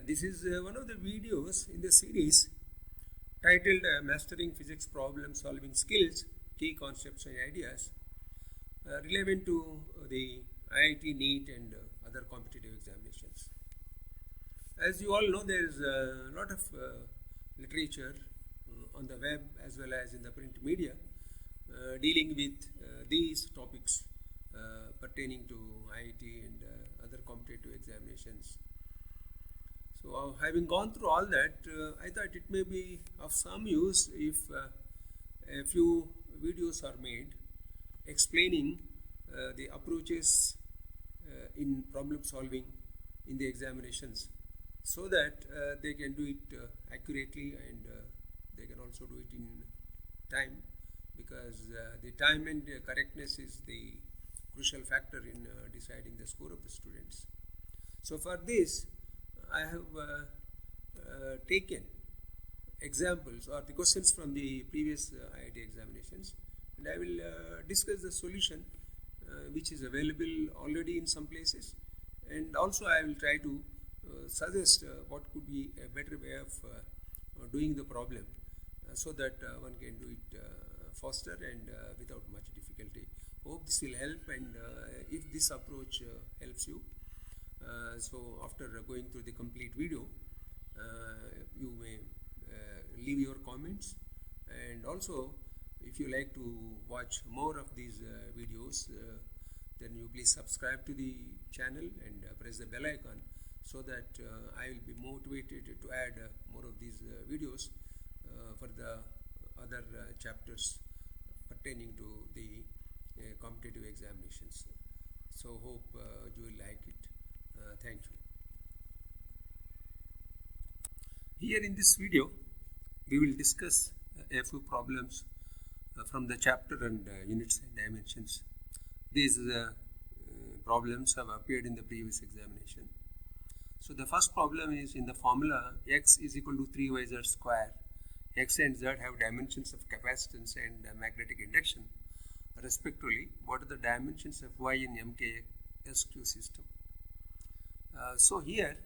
This is one of the videos in the series titled Mastering Physics Problem Solving Skills, Key Concepts and Ideas relevant to the IIT NEET and other competitive examinations. As you all know, there is a lot of literature on the web as well as in the print media dealing with these topics pertaining to IIT and other competitive examinations. So having gone through all that, I thought it may be of some use if a few videos are made explaining the approaches in problem solving in the examinations, so that they can do it accurately and they can also do it in time, because the time and correctness is the crucial factor in deciding the score of the students. So for this, I have taken examples or the questions from the previous IIT examinations, and I will discuss the solution which is available already in some places, and also I will try to suggest what could be a better way of doing the problem so that one can do it faster and without much difficulty. Hope this will help, and if this approach helps you, so after going through the complete video, you may leave your comments, and also if you like to watch more of these videos, then you please subscribe to the channel and press the bell icon, so that I will be motivated to add more of these videos for the other chapters pertaining to the competitive examinations. So hope you will like it. Thank you. Here in this video, we will discuss a few problems from the chapter and units and dimensions. These problems have appeared in the previous examination. So the first problem is in the formula x is equal to 3yz square. X and z have dimensions of capacitance and magnetic induction respectively. What are the dimensions of y in MKSQ system? So here,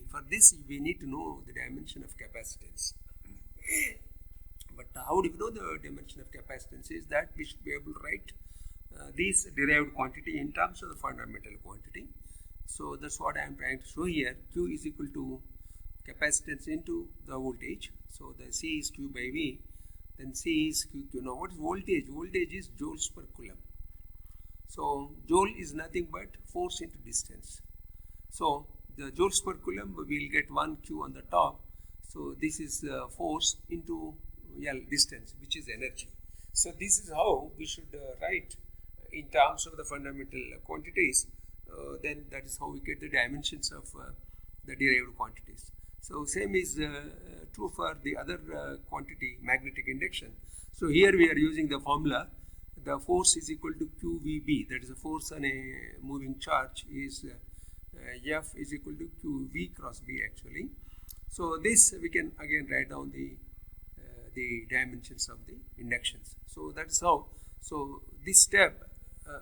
for this we need to know the dimension of capacitance. But how do we know the dimension of capacitance? Is that we should be able to write this derived quantity in terms of the fundamental quantity. So that's what I am trying to show here. Q is equal to capacitance into the voltage. So the C is Q by V, then C is Q. Now what is voltage? Voltage is joules per coulomb. So joule is nothing but force into distance. So the joules per coulomb, we will get 1 Q on the top. So this is force into L, distance, which is energy. So this is how we should write in terms of the fundamental quantities. Then that is how we get the dimensions of the derived quantities. So same is true for the other quantity, magnetic induction. So here we are using the formula. The force is equal to QVB, that is the force on a moving charge is F is equal to QV cross B actually. So this we can again write down the dimensions of the inductions. So that's how. So this step,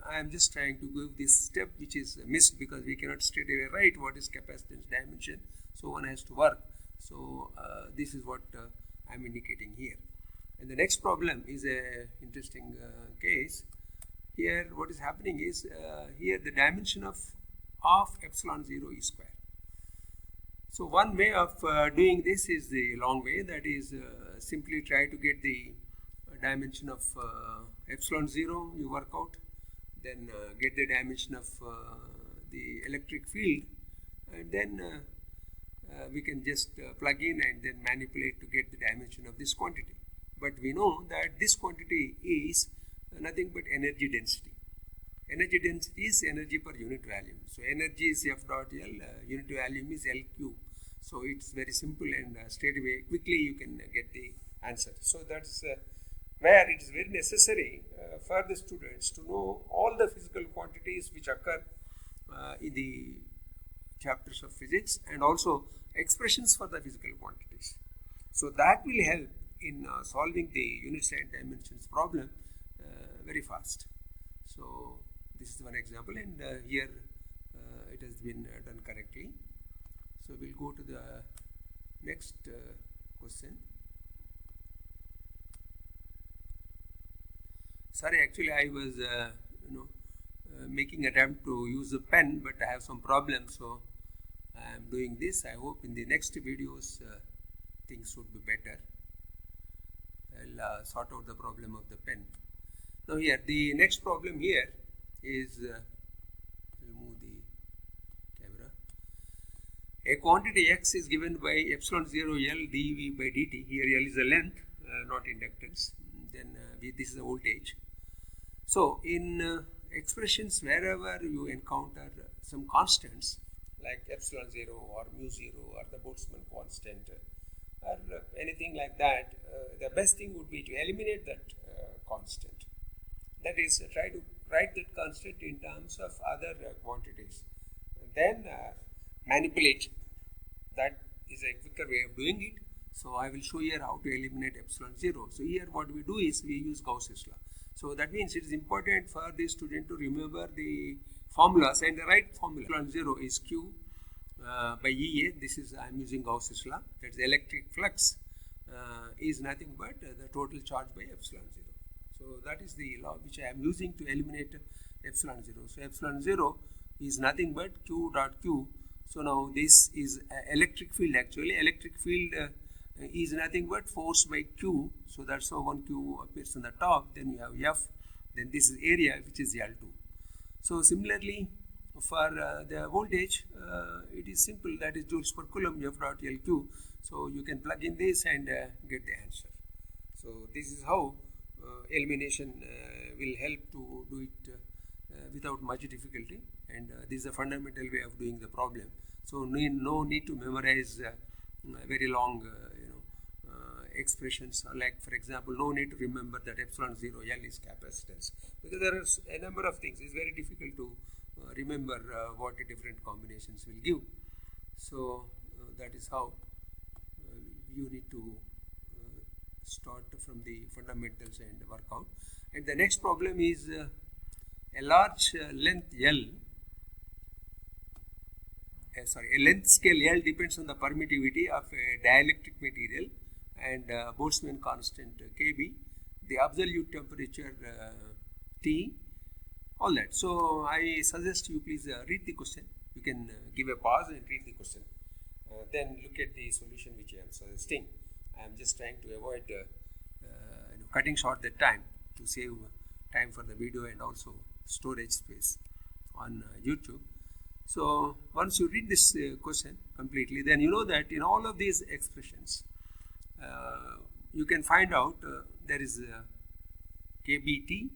I am just trying to give this step which is missed because we cannot straight away write what is capacitance dimension. So one has to work. So this is what I am indicating here. And the next problem is a interesting case. Here what is happening is here the dimension of epsilon 0 e square. So one way of doing this is the long way, that is simply try to get the dimension of epsilon 0, you work out, then get the dimension of the electric field, and then we can just plug in and then manipulate to get the dimension of this quantity. But we know that this quantity is nothing but energy density. Energy density is energy per unit volume. So energy is F dot L, unit volume is LQ. So it's very simple, and straight away, quickly you can get the answer. So that's where it is very necessary for the students to know all the physical quantities which occur in the chapters of physics, and also expressions for the physical quantities. So that will help in solving the units and dimensions problem very fast. So this is one example, and here it has been done correctly. So we'll go to the next question. Sorry, actually I was making attempt to use a pen, but I have some problems, so I am doing this. I hope in the next videos things would be better. I'll sort out the problem of the pen. Now here, the next problem here is, remove the camera. A quantity x is given by epsilon 0 L dV by dt. Here L is the length, not inductance. Then this is the voltage. So in expressions wherever you encounter some constants like epsilon 0 or mu 0 or the Boltzmann constant or anything like that, the best thing would be to eliminate that constant. That is, try to write that constant in terms of other quantities. Then manipulate. That is a quicker way of doing it. So I will show here how to eliminate epsilon 0. So here what we do is we use Gauss's law. So that means it is important for the student to remember the formulas, and the right formula. Epsilon 0 is Q by EA. This is, I am using Gauss's law. That is, electric flux is nothing but the total charge by epsilon 0. So that is the law which I am using to eliminate epsilon 0. So epsilon 0 is nothing but Q dot Q. So now this is electric field actually. Electric field is nothing but force by Q. So that's how one Q appears on the top. Then you have F. Then this is area, which is L2. So similarly for the voltage, it is simple. That is joules per coulomb, F dot LQ. So you can plug in this and get the answer. So this is how elimination will help to do it without much difficulty, and this is a fundamental way of doing the problem. So no need to memorize very long expressions, like for example, no need to remember that epsilon 0 L is capacitance, because there are a number of things. It's very difficult to remember what the different combinations will give. So that is how you need to start from the fundamentals and work out. And the next problem is a large length L, a length scale L depends on the permittivity of a dielectric material and Boltzmann constant Kb, the absolute temperature T, all that. So I suggest you please read the question. You can give a pause and read the question. Then look at the solution which I am suggesting. I am just trying to avoid cutting short the time to save time for the video and also storage space on YouTube. So once you read this question completely, then you know that in all of these expressions, you can find out there is kBt,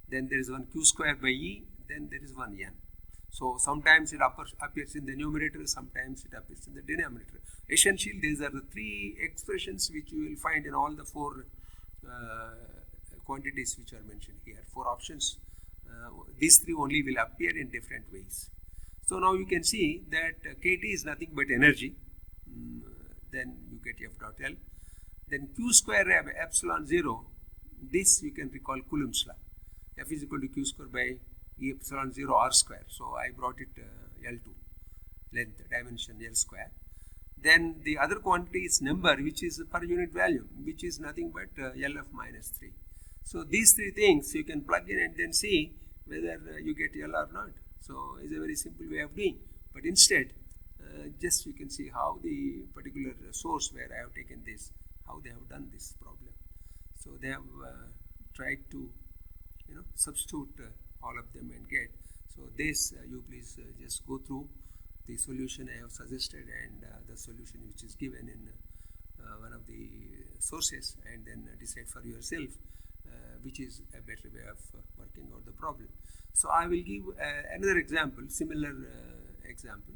then there is one q square by E, then there is one n. So sometimes it appears in the numerator, sometimes it appears in the denominator. Essentially, these are the three expressions which you will find in all the four quantities which are mentioned here. Four options. These three only will appear in different ways. So now you can see that kT is nothing but energy. Then you get F dot L. Then Q square epsilon 0. This you can recall Coulomb's law. F is equal to Q square by E epsilon 0 R square. So I brought it L2, length, dimension L square. Then the other quantity is number, which is per unit volume, which is nothing but LF minus 3. So these three things you can plug in and then see whether you get L or not. So it's a very simple way of doing. But instead, just you can see how the particular source where I have taken this, how they have done this problem. So they have tried to substitute all of them and get. So this you please just go through the solution I have suggested and the solution which is given in one of the sources, and then decide for yourself which is a better way of working out the problem. So I will give another example, similar example.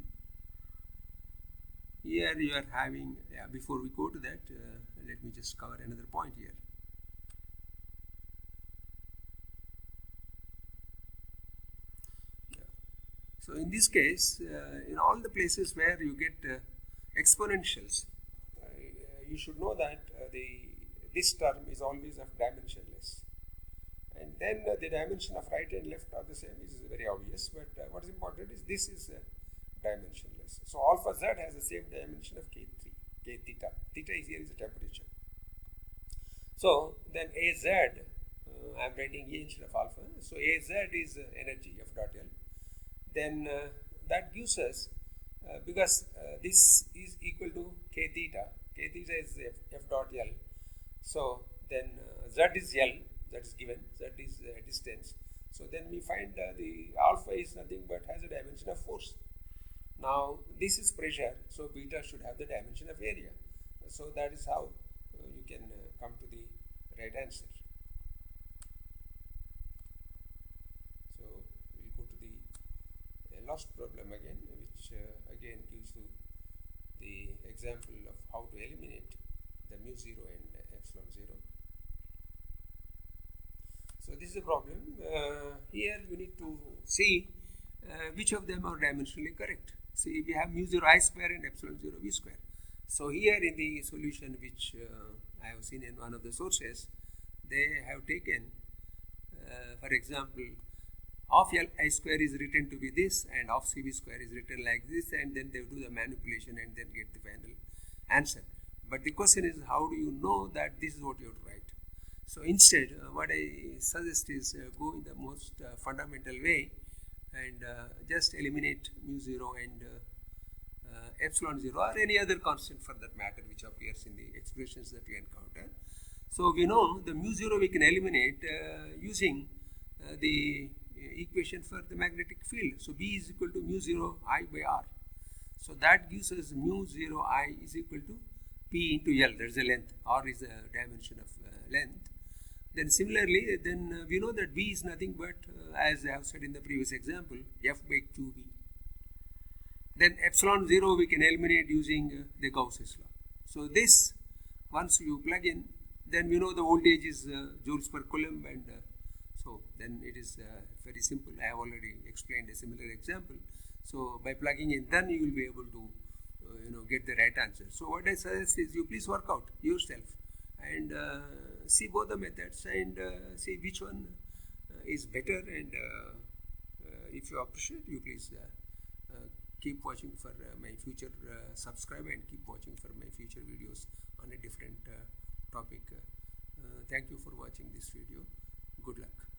Here you are having, before we go to that, let me just cover another point here. So in this case, in all the places where you get exponentials, you should know that this term is always of dimensionless. And then the dimension of right and left are the same is very obvious. But what is important is this is dimensionless. So alpha z has the same dimension of k3, k theta. Theta is here is the temperature. So then Az, I am writing A instead of alpha. So Az is energy F dot L. Then that gives us, because this is equal to k theta is F dot L. So then Z is L, that is given, Z is distance. So then we find the alpha is nothing but has a dimension of force. Now this is pressure, so beta should have the dimension of area. So that is how you can come to the right answer. So we'll go to the last problem again, which again gives you the example of how to eliminate the mu 0 and epsilon 0. So this is a problem. Here you need to see which of them are dimensionally correct. See, we have mu 0 I square and epsilon 0 v square. So here in the solution which I have seen in one of the sources, they have taken, for example, half L I square is written to be this and half CV square is written like this, and then they do the manipulation and then get the final answer. But the question is, how do you know that this is what you have to write? So instead, what I suggest is go in the most fundamental way and just eliminate mu 0 and epsilon 0 or any other constant for that matter which appears in the expressions that we encounter. So we know the mu 0 we can eliminate using the equation for the magnetic field. So B is equal to mu 0 I by R. So that gives us mu 0 I is equal to P into L, that is the length. R is the dimension of length. Then similarly, then we know that V is nothing but, as I have said in the previous example, F by QV. Then epsilon 0 we can eliminate using the Gauss's law. So this, once you plug in, then we know the voltage is joules per coulomb, and so then it is very simple. I have already explained a similar example. So by plugging in, then you will be able to get the right answer. So what I suggest is you please work out yourself and see both the methods and see which one is better, and if you appreciate, you please keep watching for my future, subscribe and keep watching for my future videos on a different topic. Thank you for watching this video. Good luck.